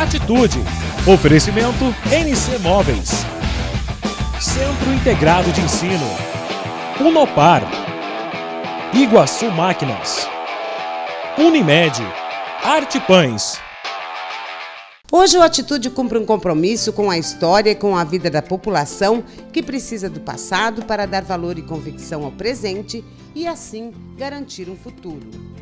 Atitude. Oferecimento NC Móveis. Centro Integrado de Ensino. Unopar. Iguaçu Máquinas. Unimed. Arte Pães. Hoje o Atitude cumpre um compromisso com a história e com a vida da população que precisa do passado para dar valor e convicção ao presente e assim garantir um futuro.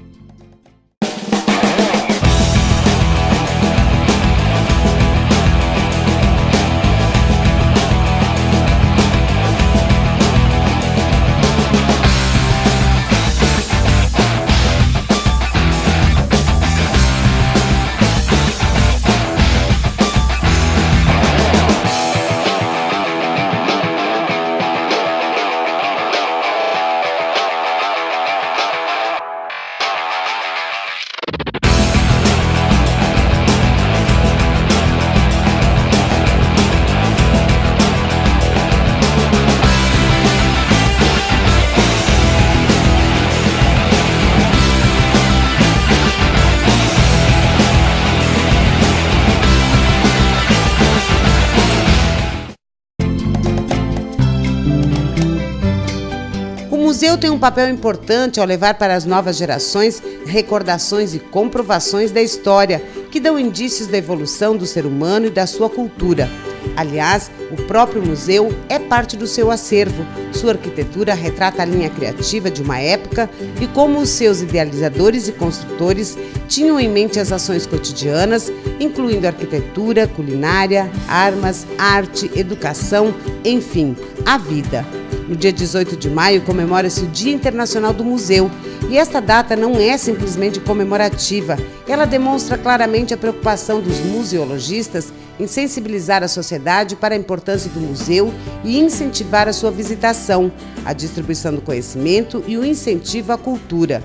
O museu tem um papel importante ao levar para as novas gerações recordações e comprovações da história, que dão indícios da evolução do ser humano e da sua cultura. Aliás, o próprio museu é parte do seu acervo. Sua arquitetura retrata a linha criativa de uma época e como os seus idealizadores e construtores tinham em mente as ações cotidianas, incluindo arquitetura, culinária, armas, arte, educação, enfim, a vida. No dia 18 de maio comemora-se o Dia Internacional do Museu e esta data não é simplesmente comemorativa, ela demonstra claramente a preocupação dos museologistas em sensibilizar a sociedade para a importância do museu e incentivar a sua visitação, a distribuição do conhecimento e o incentivo à cultura.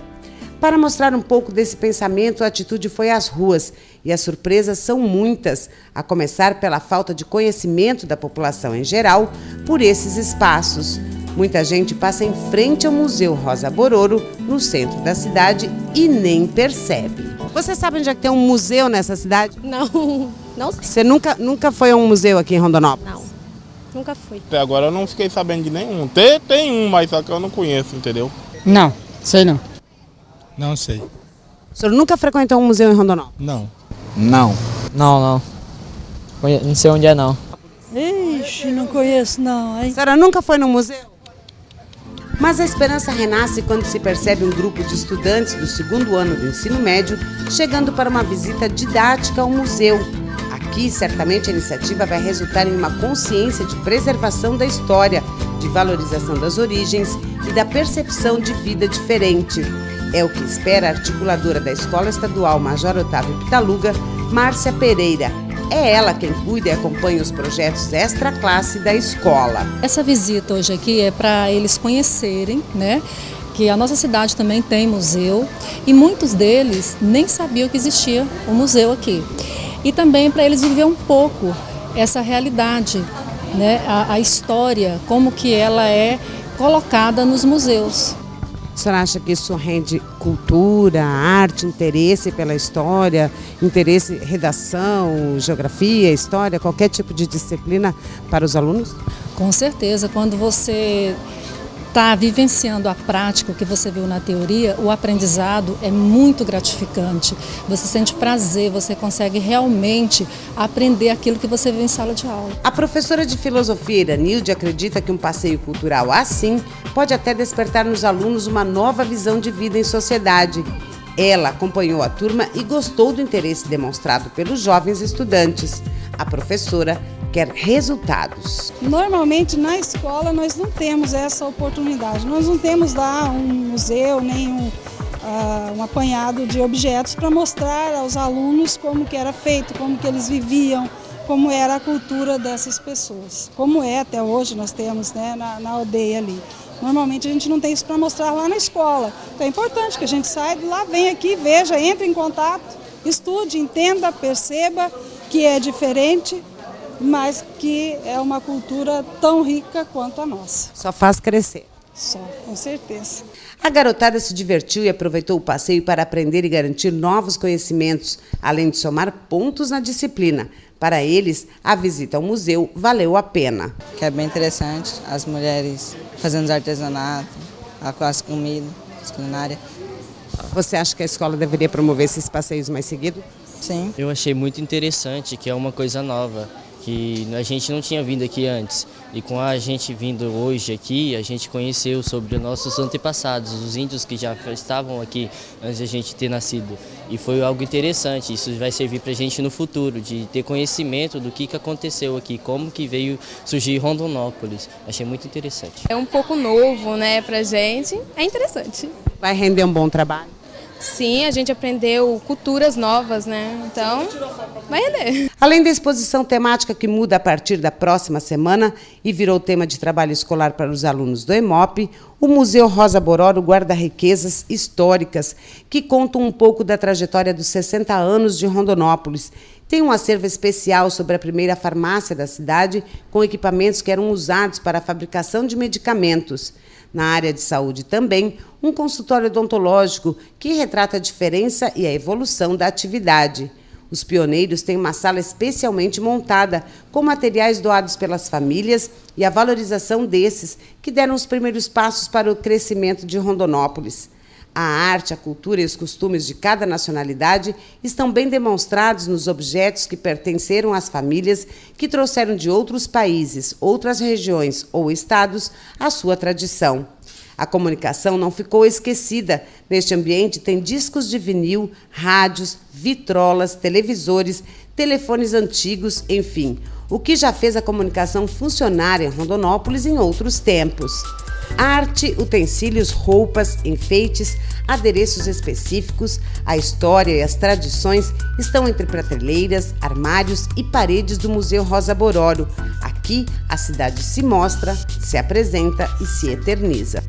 Para mostrar um pouco desse pensamento, a Atitude foi às ruas e as surpresas são muitas, a começar pela falta de conhecimento da população em geral por esses espaços. Muita gente passa em frente ao Museu Rosa Bororo, no centro da cidade, e nem percebe. Você sabe onde é que tem um museu nessa cidade? Não, não sei. Você nunca foi a um museu aqui em Rondonópolis? Não, nunca fui. Até agora eu não fiquei sabendo de nenhum. Tem um, mas só que eu não conheço, entendeu? Não, sei não. Não sei. O senhor nunca frequentou um museu em Rondonópolis? Não. Não. Não. Não sei onde é não. Ixi, não conheço não, hein? A senhora nunca foi no museu? Mas a esperança renasce quando se percebe um grupo de estudantes do segundo ano do ensino médio chegando para uma visita didática ao museu. Aqui, certamente, a iniciativa vai resultar em uma consciência de preservação da história, de valorização das origens e da percepção de vida diferente. É o que espera a articuladora da Escola Estadual Major Otávio Pitaluga, Márcia Pereira. É ela quem cuida e acompanha os projetos extra classe da escola. Essa visita hoje aqui é para eles conhecerem, né, que a nossa cidade também tem museu e muitos deles nem sabiam que existia um museu aqui. E também para eles viver um pouco essa realidade, né, a história, como que ela é colocada nos museus. A senhora acha que isso rende cultura, arte, interesse pela história, interesse, redação, geografia, história, qualquer tipo de disciplina para os alunos? Com certeza, quando você está vivenciando a prática, o que você viu na teoria, o aprendizado é muito gratificante. Você sente prazer, você consegue realmente aprender aquilo que você viu em sala de aula. A professora de filosofia Iranilde acredita que um passeio cultural assim pode até despertar nos alunos uma nova visão de vida em sociedade. Ela acompanhou a turma e gostou do interesse demonstrado pelos jovens estudantes. A professora quer resultados. Normalmente na escola nós não temos essa oportunidade. Nós não temos lá um museu, nem um apanhado de objetos para mostrar aos alunos como que era feito, como que eles viviam, como era a cultura dessas pessoas. Como é até hoje nós temos, né, na aldeia ali. Normalmente a gente não tem isso para mostrar lá na escola. Então é importante que a gente saia de lá, venha aqui, veja, entre em contato, estude, entenda, perceba que é diferente, mas que é uma cultura tão rica quanto a nossa. Só faz crescer. Só, com certeza. A garotada se divertiu e aproveitou o passeio para aprender e garantir novos conhecimentos, além de somar pontos na disciplina. Para eles, a visita ao museu valeu a pena. Que é bem interessante, as mulheres fazendo os artesanatos, as comidas, as culinárias. Você acha que a escola deveria promover esses passeios mais seguidos? Sim. Eu achei muito interessante, que é uma coisa nova, que a gente não tinha vindo aqui antes. E com a gente vindo hoje aqui, a gente conheceu sobre os nossos antepassados, os índios que já estavam aqui antes de a gente ter nascido. E foi algo interessante, isso vai servir para a gente no futuro, de ter conhecimento do que aconteceu aqui, como que veio surgir Rondonópolis. Achei muito interessante. É um pouco novo, né, pra gente. É interessante. Vai render um bom trabalho? Sim, a gente aprendeu culturas novas, né? Então, vai render. Além da exposição temática que muda a partir da próxima semana e virou tema de trabalho escolar para os alunos do EMOP, o Museu Rosa Bororo guarda riquezas históricas que contam um pouco da trajetória dos 60 anos de Rondonópolis. Tem um acervo especial sobre a primeira farmácia da cidade, com equipamentos que eram usados para a fabricação de medicamentos. Na área de saúde também, um consultório odontológico que retrata a diferença e a evolução da atividade. Os pioneiros têm uma sala especialmente montada, com materiais doados pelas famílias e a valorização desses, que deram os primeiros passos para o crescimento de Rondonópolis. A arte, a cultura e os costumes de cada nacionalidade estão bem demonstrados nos objetos que pertenceram às famílias que trouxeram de outros países, outras regiões ou estados a sua tradição. A comunicação não ficou esquecida. Neste ambiente tem discos de vinil, rádios, vitrolas, televisores, telefones antigos, enfim, o que já fez a comunicação funcionar em Rondonópolis em outros tempos. Arte, utensílios, roupas, enfeites, adereços específicos, a história e as tradições estão entre prateleiras, armários e paredes do Museu Rosa Bororo. Aqui, a cidade se mostra, se apresenta e se eterniza.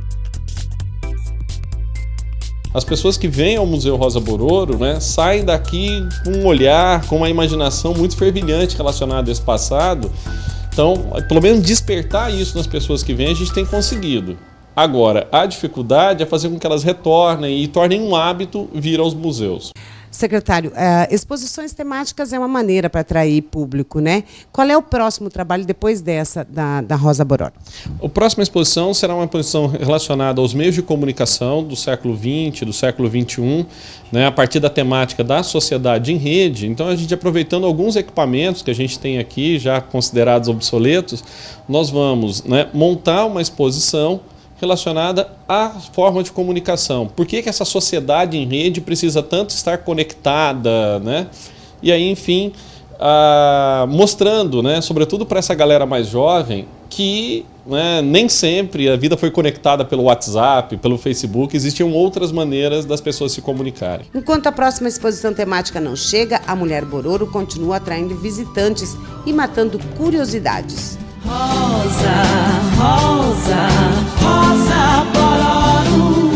As pessoas que vêm ao Museu Rosa Bororo, né, saem daqui com um olhar, com uma imaginação muito fervilhante relacionada a esse passado. Então, pelo menos despertar isso nas pessoas que vêm, a gente tem conseguido. Agora, a dificuldade é fazer com que elas retornem e tornem um hábito vir aos museus. Secretário, exposições temáticas é uma maneira para atrair público, né? Qual é o próximo trabalho depois dessa, da Rosa Bororo? A próxima exposição será uma exposição relacionada aos meios de comunicação do século XX, do século XXI, né, a partir da temática da sociedade em rede. Então, a gente aproveitando alguns equipamentos que a gente tem aqui, já considerados obsoletos, nós vamos, né, montar uma exposição relacionada à forma de comunicação. Por que essa sociedade em rede precisa tanto estar conectada, né? E aí, enfim, mostrando, né, sobretudo para essa galera mais jovem, que, né, nem sempre a vida foi conectada pelo WhatsApp, pelo Facebook, existiam outras maneiras das pessoas se comunicarem. Enquanto a próxima exposição temática não chega, a Mulher Bororo continua atraindo visitantes e matando curiosidades. Rosa, rosa, rosa Bororo,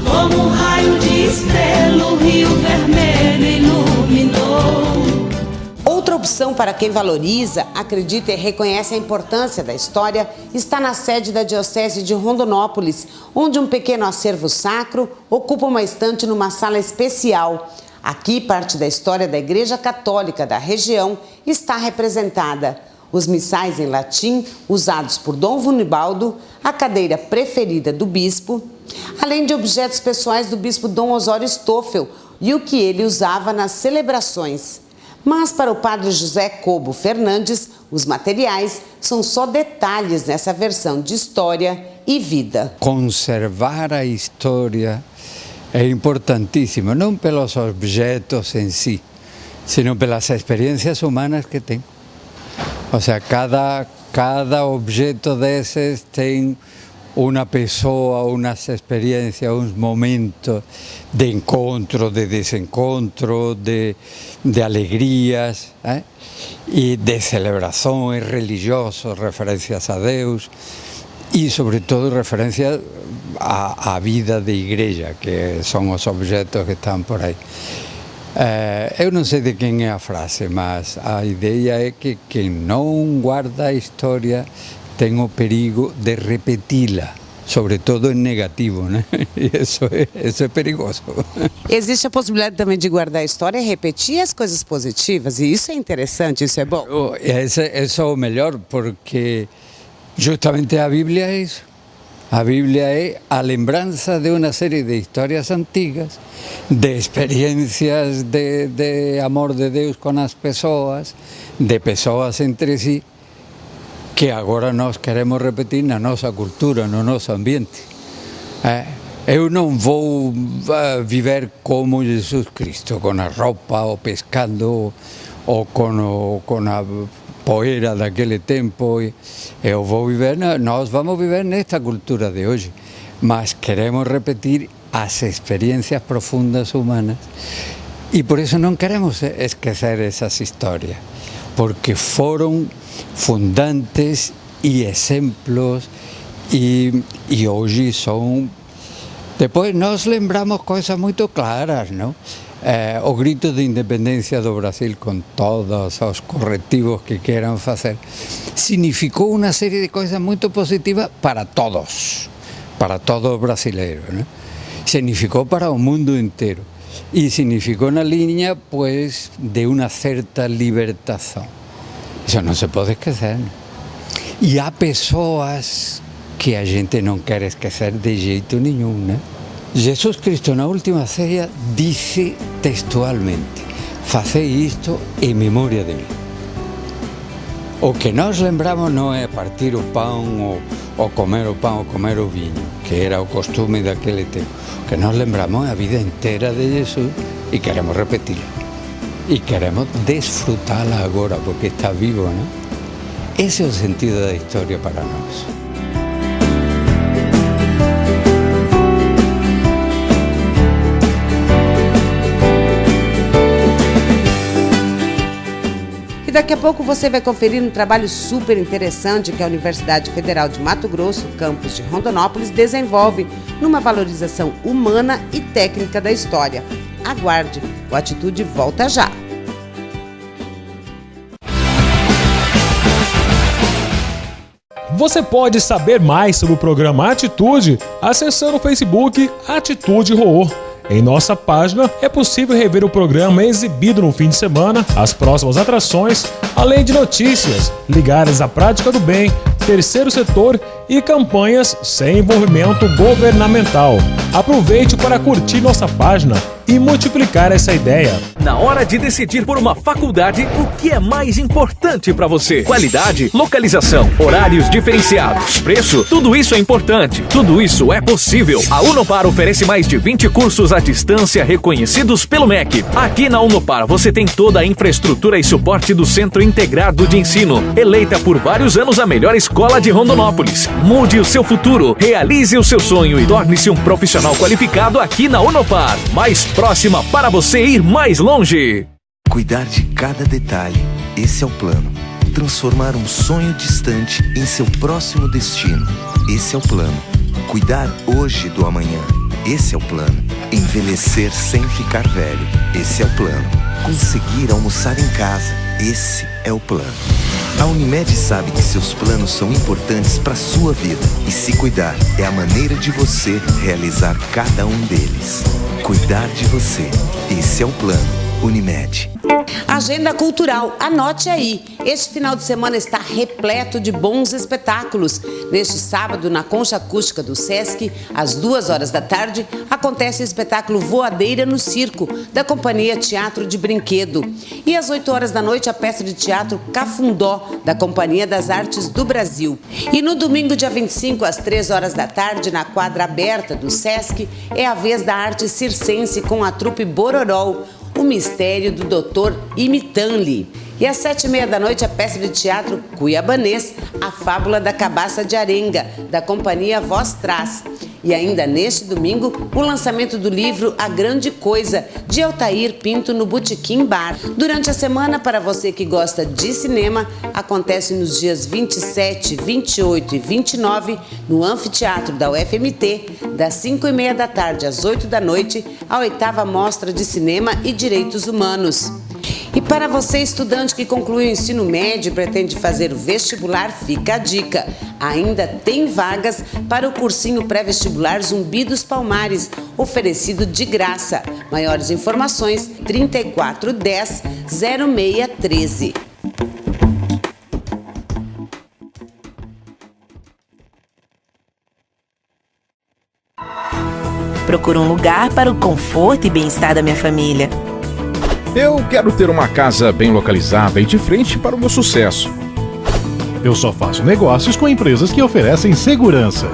como um raio de estrela o Rio Vermelho iluminou. Outra opção para quem valoriza, acredita e reconhece a importância da história está na sede da Diocese de Rondonópolis, onde um pequeno acervo sacro ocupa uma estante numa sala especial. Aqui, parte da história da Igreja Católica da região está representada. Os missais em latim, usados por Dom Vunibaldo, a cadeira preferida do bispo, além de objetos pessoais do bispo Dom Osório Stoffel e o que ele usava nas celebrações. Mas para o padre José Cobo Fernandes, os materiais são só detalhes nessa versão de história e vida. Conservar a história é importantíssimo, não pelos objetos em si, sino pelas experiências humanas que tem. O sea, cada objeto desses tem uma pessoa, umas experiências, uns momentos de encontro, de desencontro, de alegrias, e de celebrações religiosas, referências a Deus e, sobretudo, referências à vida da igreja, que são os objetos que estão por aí. Eu não sei de quem é a frase, mas a ideia é que quem não guarda a história tem o perigo de repeti-la. sobretudo em negativo, né? E isso é perigoso. Existe a possibilidade também de guardar a história e repetir as coisas positivas, e isso é interessante, isso é bom. Isso é o melhor, porque justamente a Bíblia é isso. A Bíblia é a lembrança de uma série de histórias antigas, de experiências de amor de Deus com as pessoas, de pessoas entre si, que agora nós queremos repetir na nossa cultura, no nosso ambiente. Eu não vou viver como Jesus Cristo, com a roupa, ou pescando, ou com a poeira daquele tempo. Eu vou viver, nós vamos viver nesta cultura de hoje, mas queremos repetir as experiências profundas humanas. E por isso não queremos esquecer essas histórias, porque foram fundantes e exemplos, e hoje são... Depois nós lembramos coisas muito claras, não? O grito de independência do Brasil, com todos os corretivos que queiram fazer, significou uma série de coisas muito positivas para todos os brasileiros, não? Significou para o mundo inteiro e significou na linha, pues, de uma certa libertação. Isso não se pode esquecer, não? E há pessoas que a gente não quer esquecer de jeito nenhum, né? Jesus Cristo, na última ceia, disse textualmente: "Fazei isto em memória de mim". O que nós lembramos não é partir o pão, ou comer o pão, ou comer o vinho, que era o costume daquele tempo. O que nós lembramos é a vida inteira de Jesus e queremos repeti-la. E queremos desfrutá-la agora, porque está vivo, não? Esse é o sentido da história para nós. E daqui a pouco você vai conferir um trabalho super interessante que a Universidade Federal de Mato Grosso, campus de Rondonópolis, desenvolve numa valorização humana e técnica da história. Aguarde, o Atitude volta já. Você pode saber mais sobre o programa Atitude acessando o Facebook Atitude Roô. Em nossa página é possível rever o programa exibido no fim de semana, as próximas atrações, além de notícias ligadas à prática do bem, terceiro setor e campanhas sem envolvimento governamental. Aproveite para curtir nossa página e multiplicar essa ideia. Na hora de decidir por uma faculdade, o que é mais importante para você? Qualidade, localização, horários diferenciados, preço, tudo isso é importante. Tudo isso é possível. A Unopar oferece mais de 20 cursos à distância reconhecidos pelo MEC. Aqui na Unopar você tem toda a infraestrutura e suporte do Centro Integrado de Ensino, eleita por vários anos a melhor escola de Rondonópolis. Mude o seu futuro, realize o seu sonho e torne-se um profissional qualificado aqui na Unopar. Mais próxima para você ir mais longe. Cuidar de cada detalhe, esse é o plano. Transformar um sonho distante em seu próximo destino, esse é o plano. Cuidar hoje do amanhã, esse é o plano. Envelhecer sem ficar velho, esse é o plano. Conseguir almoçar em casa, esse é o plano. A Unimed sabe que seus planos são importantes para a sua vida e se cuidar é a maneira de você realizar cada um deles. Cuidar de você, esse é o plano. Unimed. Agenda cultural, anote aí. Este final de semana está repleto de bons espetáculos. Neste sábado, na Concha Acústica do Sesc, às 2h da tarde, acontece o espetáculo Voadeira no Circo, da Companhia Teatro de Brinquedo. E às 8h da noite, a peça de teatro Cafundó, da Companhia das Artes do Brasil. E no domingo, dia 25, às 3h da tarde, na quadra aberta do Sesc, é a vez da arte circense com a trupe Bororó, O Mistério do Dr. Imitanli. E às 7h30 da noite, a peça de teatro Cuiabanês, A Fábula da Cabaça de Arenga, da Companhia Voz Traz. E ainda neste domingo, o lançamento do livro A Grande Coisa, de Altair Pinto, no Botequim Bar. Durante a semana, para você que gosta de cinema, acontece nos dias 27, 28 e 29, no Anfiteatro da UFMT, das 5h30 da tarde às 8 da noite, a 8ª Mostra de Cinema e Direitos Humanos. E para você, estudante que concluiu o ensino médio e pretende fazer o vestibular, fica a dica. Ainda tem vagas para o cursinho pré-vestibular Zumbi dos Palmares, oferecido de graça. Maiores informações, 3410 0613. Procuro um lugar para o conforto e bem-estar da minha família. Eu quero ter uma casa bem localizada e de frente para o meu sucesso. Eu só faço negócios com empresas que oferecem segurança.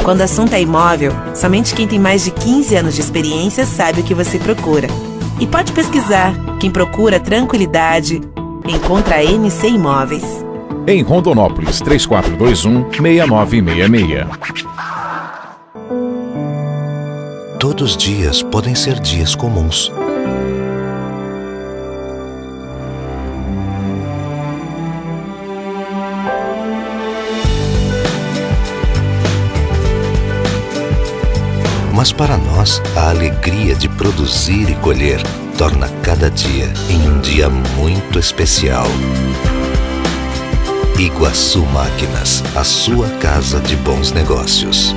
Quando o assunto é imóvel, somente quem tem mais de 15 anos de experiência sabe o que você procura. E pode pesquisar. Quem procura tranquilidade, encontra a MC Imóveis. Em Rondonópolis, 3421-6966. Todos os dias podem ser dias comuns. Mas para nós, a alegria de produzir e colher torna cada dia em um dia muito especial. Iguaçu Máquinas, a sua casa de bons negócios.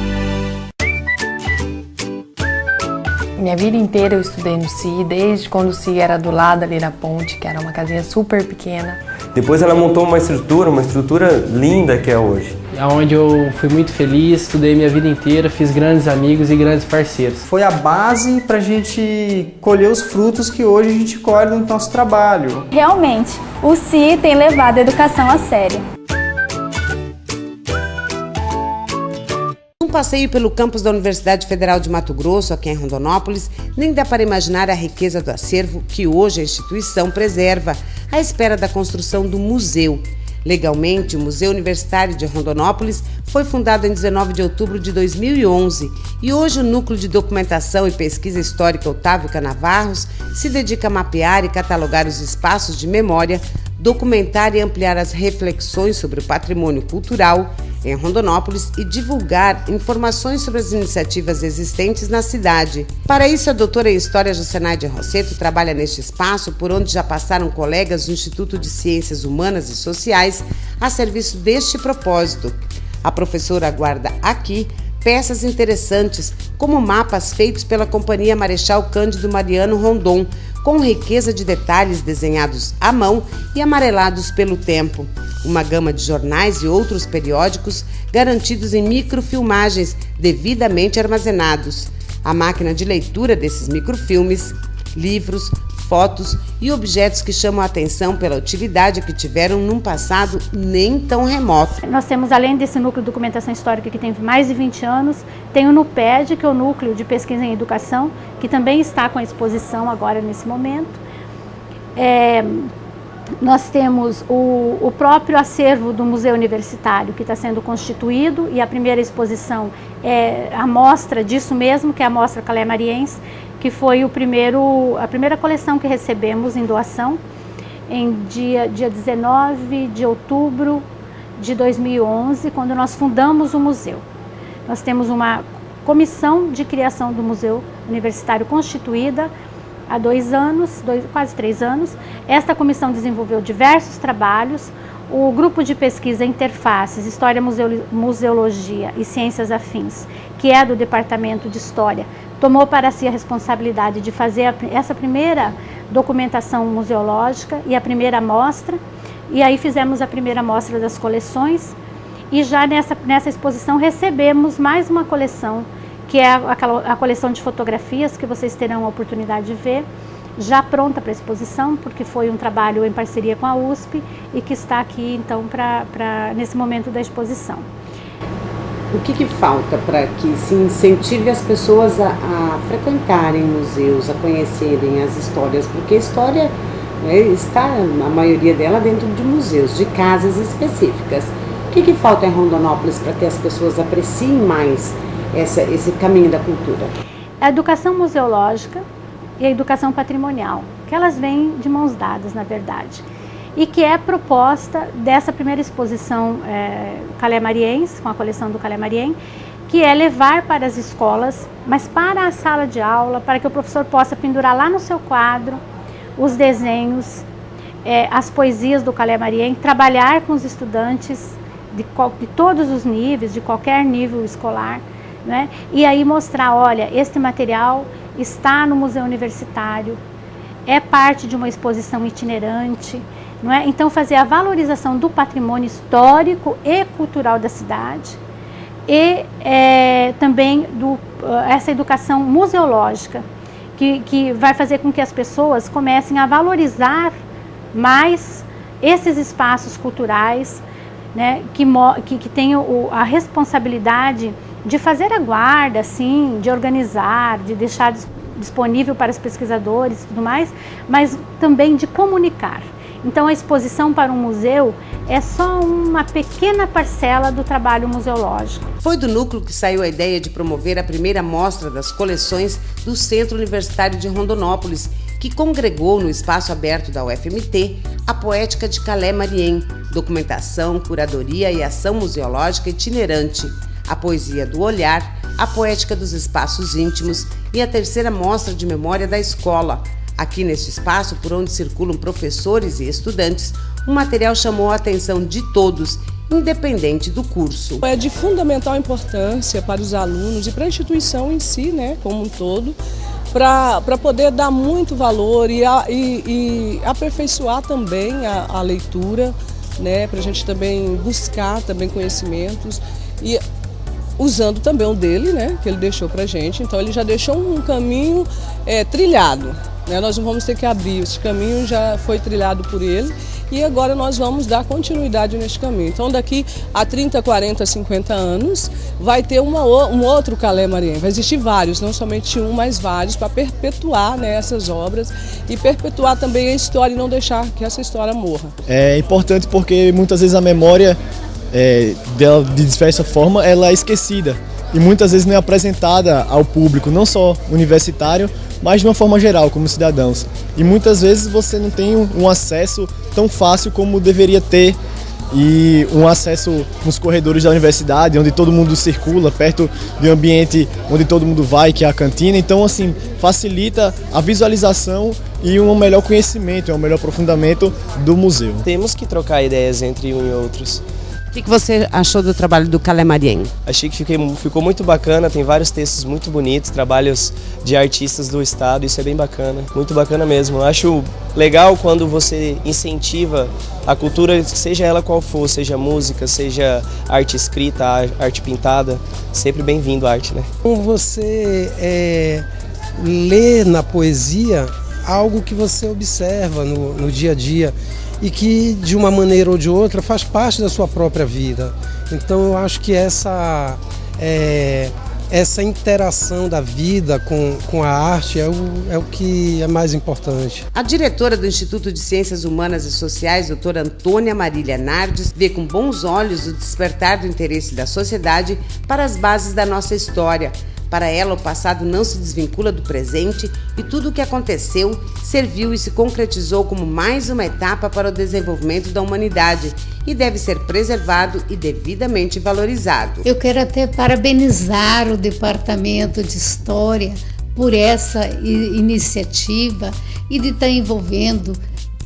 Minha vida inteira eu estudei no CI, desde quando o CI era do lado ali na ponte, que era uma casinha super pequena. Depois ela montou uma estrutura linda que é hoje. Onde eu fui muito feliz, estudei minha vida inteira, fiz grandes amigos e grandes parceiros. Foi a base para a gente colher os frutos que hoje a gente colhe no nosso trabalho. Realmente, o CI tem levado a educação a sério. Um passeio pelo campus da Universidade Federal de Mato Grosso, aqui em Rondonópolis, nem dá para imaginar a riqueza do acervo que hoje a instituição preserva, à espera da construção do museu. Legalmente, o Museu Universitário de Rondonópolis foi fundado em 19 de outubro de 2011 e hoje o Núcleo de Documentação e Pesquisa Histórica Otávio Canavarros se dedica a mapear e catalogar os espaços de memória, documentar e ampliar as reflexões sobre o patrimônio cultural em Rondonópolis e divulgar informações sobre as iniciativas existentes na cidade. Para isso, a doutora em História Jocenaide Rosseto trabalha neste espaço por onde já passaram colegas do Instituto de Ciências Humanas e Sociais a serviço deste propósito. A professora guarda aqui peças interessantes, como mapas feitos pela Companhia Marechal Cândido Mariano Rondon, com riqueza de detalhes desenhados à mão e amarelados pelo tempo. Uma gama de jornais e outros periódicos garantidos em microfilmagens devidamente armazenados. A máquina de leitura desses microfilmes, livros, fotos e objetos que chamam a atenção pela utilidade que tiveram num passado nem tão remoto. Nós temos, além desse núcleo de documentação histórica que tem mais de 20 anos, tem o NUPED, que é o Núcleo de Pesquisa em Educação, que também está com a exposição agora nesse momento. Nós temos o próprio acervo do Museu Universitário, que está sendo constituído, e a primeira exposição é a mostra disso mesmo, que é a Mostra Calé-Mariense, que foi a primeira coleção que recebemos em doação, em dia 19 de outubro de 2011, quando nós fundamos o museu. Nós temos uma comissão de criação do Museu Universitário constituída há 2 anos, quase 3 anos. Esta comissão desenvolveu diversos trabalhos. O grupo de pesquisa Interfaces, História, Museologia e Ciências Afins, que é do Departamento de História, tomou para si a responsabilidade de fazer essa primeira documentação museológica e a primeira mostra. E aí fizemos a primeira mostra das coleções. E já nessa exposição recebemos mais uma coleção, que é a coleção de fotografias que vocês terão a oportunidade de ver, já pronta para exposição, porque foi um trabalho em parceria com a USP e que está aqui então nesse momento da exposição. O que falta para que se incentive as pessoas a frequentarem museus, a conhecerem as histórias? Porque a história está, a maioria dela, dentro de museus, de casas específicas. O que falta em Rondonópolis para que as pessoas apreciem mais esse caminho da cultura? A educação museológica e a educação patrimonial, que elas vêm de mãos dadas, na verdade. E que é proposta dessa primeira exposição Calé-Mariense, com a coleção do Calé-Mariense, que é levar para as escolas, mas para a sala de aula, para que o professor possa pendurar lá no seu quadro os desenhos, as poesias do Calé Marien, trabalhar com os estudantes de todos os níveis, de qualquer nível escolar, né? E aí mostrar, olha, este material está no Museu Universitário, é parte de uma exposição itinerante, não é? Então fazer a valorização do patrimônio histórico e cultural da cidade e também essa educação museológica, que vai fazer com que as pessoas comecem a valorizar mais esses espaços culturais, né, que tenham a responsabilidade de fazer a guarda, assim, de organizar, de deixar disponível para os pesquisadores e tudo mais, mas também de comunicar. Então a exposição para um museu é só uma pequena parcela do trabalho museológico. Foi do núcleo que saiu a ideia de promover a primeira mostra das coleções do Centro Universitário de Rondonópolis, que congregou no espaço aberto da UFMT a poética de Calé Marien, documentação, curadoria e ação museológica itinerante, a poesia do olhar, a poética dos espaços íntimos e a terceira mostra de memória da escola. Aqui neste espaço, por onde circulam professores e estudantes, o material chamou a atenção de todos, independente do curso. É de fundamental importância para os alunos e para a instituição em si, né, como um todo, para poder dar muito valor e aperfeiçoar também a leitura, né, para a gente também buscar também conhecimentos e usando também o dele, né, que ele deixou para a gente. Então ele já deixou um caminho trilhado, né, nós não vamos ter que abrir, esse caminho já foi trilhado por ele e agora nós vamos dar continuidade neste caminho. Então daqui a 30, 40, 50 anos vai ter um outro Calé Marien, vai existir vários, não somente um, mas vários, para perpetuar, né, essas obras e perpetuar também a história e não deixar que essa história morra. É importante porque muitas vezes a memória dela, de diversa forma, ela é esquecida e muitas vezes não é apresentada ao público, não só universitário, mas de uma forma geral, como cidadãos. E muitas vezes você não tem um acesso tão fácil como deveria ter, e um acesso nos corredores da universidade, onde todo mundo circula, perto de um ambiente onde todo mundo vai, que é a cantina. Então, assim, facilita a visualização e um melhor conhecimento, um melhor aprofundamento do museu. Temos que trocar ideias entre um e outros. O que você achou do trabalho do Calé Marien? Achei que ficou muito bacana, tem vários textos muito bonitos, trabalhos de artistas do estado, isso é bem bacana, muito bacana mesmo. Eu acho legal quando você incentiva a cultura, seja ela qual for, seja música, seja arte escrita, arte pintada, sempre bem-vindo a arte, né? Você lê na poesia algo que você observa no dia a dia, e que de uma maneira ou de outra faz parte da sua própria vida. Então eu acho que essa interação da vida com a arte é o que é mais importante. A diretora do Instituto de Ciências Humanas e Sociais, doutora Antônia Marília Nardes, vê com bons olhos o despertar do interesse da sociedade para as bases da nossa história. Para ela, o passado não se desvincula do presente e tudo o que aconteceu serviu e se concretizou como mais uma etapa para o desenvolvimento da humanidade e deve ser preservado e devidamente valorizado. Eu quero até parabenizar o Departamento de História por essa iniciativa e de estar envolvendo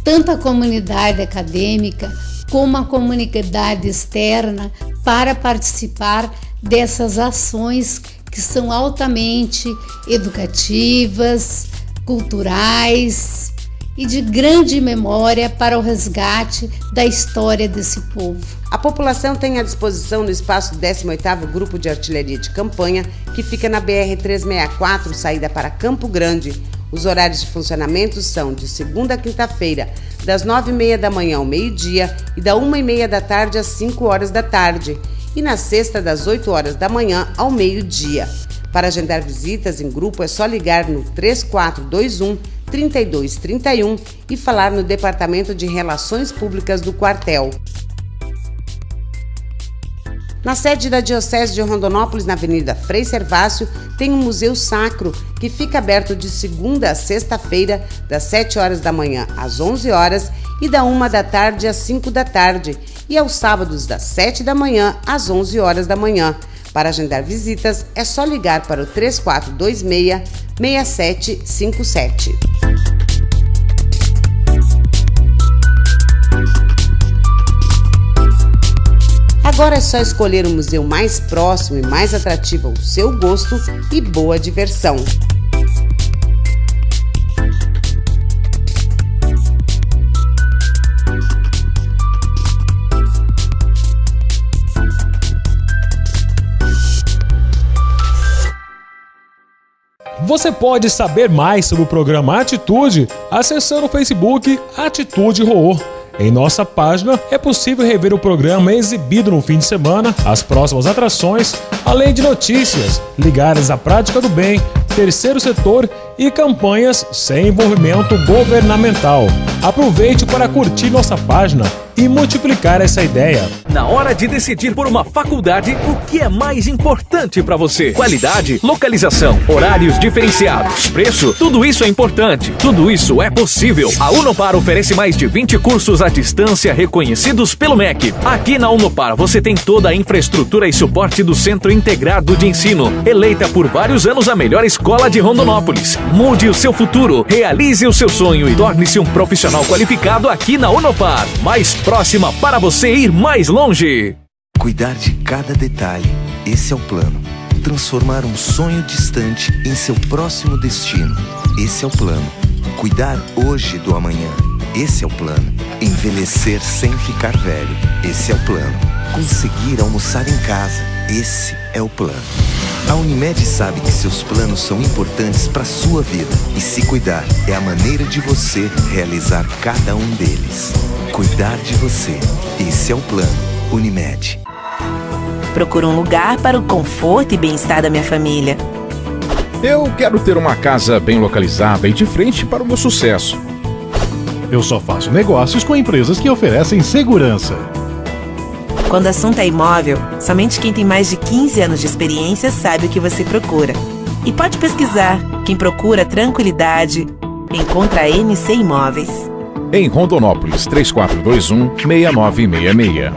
tanto a comunidade acadêmica como a comunidade externa para participar dessas ações que são altamente educativas, culturais e de grande memória para o resgate da história desse povo. A população tem à disposição no espaço do 18º Grupo de Artilharia de Campanha, que fica na BR-364, saída para Campo Grande. Os horários de funcionamento são de segunda a quinta-feira, das 9h30 da manhã ao meio-dia e da 1h30 da tarde às 5 horas da tarde. E na sexta, das 8 horas da manhã ao meio-dia. Para agendar visitas em grupo é só ligar no 3421-3231 e falar no Departamento de Relações Públicas do quartel. Na sede da Diocese de Rondonópolis, na Avenida Frei Servácio, tem um museu sacro que fica aberto de segunda a sexta-feira, das 7 horas da manhã às 11 horas e da 1 da tarde às 5 da tarde, e aos sábados das 7 da manhã às 11 horas da manhã. Para agendar visitas, é só ligar para o 3426-6757. Agora é só escolher o museu mais próximo e mais atrativo ao seu gosto e boa diversão. Você pode saber mais sobre o programa Atitude acessando o Facebook Atitude Roor. Em nossa página é possível rever o programa exibido no fim de semana, as próximas atrações, além de notícias ligadas à prática do bem, terceiro setor e campanhas sem envolvimento governamental. Aproveite para curtir nossa página e multiplicar essa ideia. Na hora de decidir por uma faculdade, o que é mais importante para você? Qualidade, localização, horários diferenciados, preço, tudo isso é importante. Tudo isso é possível. A Unopar oferece mais de 20 cursos à distância reconhecidos pelo MEC. Aqui na Unopar você tem toda a infraestrutura e suporte do Centro Integrado de Ensino, eleita por vários anos a melhor escola de Rondonópolis. Mude o seu futuro, realize o seu sonho e torne-se um profissional qualificado aqui na Unopar. Mais próxima para você ir mais longe. Cuidar de cada detalhe, esse é o plano. Transformar um sonho distante em seu próximo destino, esse é o plano. Cuidar hoje do amanhã, esse é o plano. Envelhecer sem ficar velho, esse é o plano. Conseguir almoçar em casa, esse é o plano. A Unimed sabe que seus planos são importantes para a sua vida e se cuidar é a maneira de você realizar cada um deles. Cuidar de você, esse é o plano Unimed. Procuro um lugar para o conforto e bem-estar da minha família. Eu quero ter uma casa bem localizada e de frente para o meu sucesso. Eu só faço negócios com empresas que oferecem segurança. Quando o assunto é imóvel, somente quem tem mais de 15 anos de experiência sabe o que você procura. E pode pesquisar. Quem procura tranquilidade, encontra a NC Imóveis. Em Rondonópolis, 3421-6966.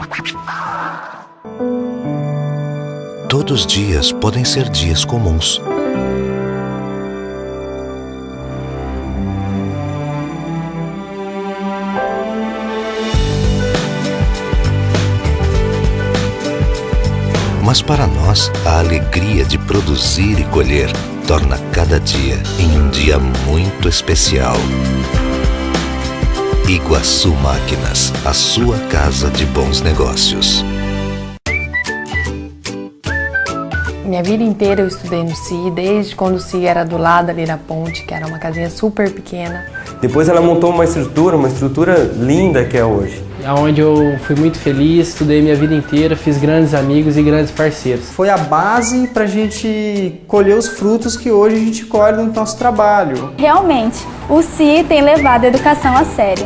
Todos os dias podem ser dias comuns. Mas para nós, a alegria de produzir e colher torna cada dia em um dia muito especial. Iguaçu Máquinas, a sua casa de bons negócios. Minha vida inteira eu estudei no CI, desde quando o CI era do lado ali da ponte, que era uma casinha super pequena. Depois ela montou uma estrutura linda que é hoje. Onde eu fui muito feliz, estudei minha vida inteira, fiz grandes amigos e grandes parceiros. Foi a base para a gente colher os frutos que hoje a gente colhe no nosso trabalho. Realmente, o CI tem levado a educação a sério.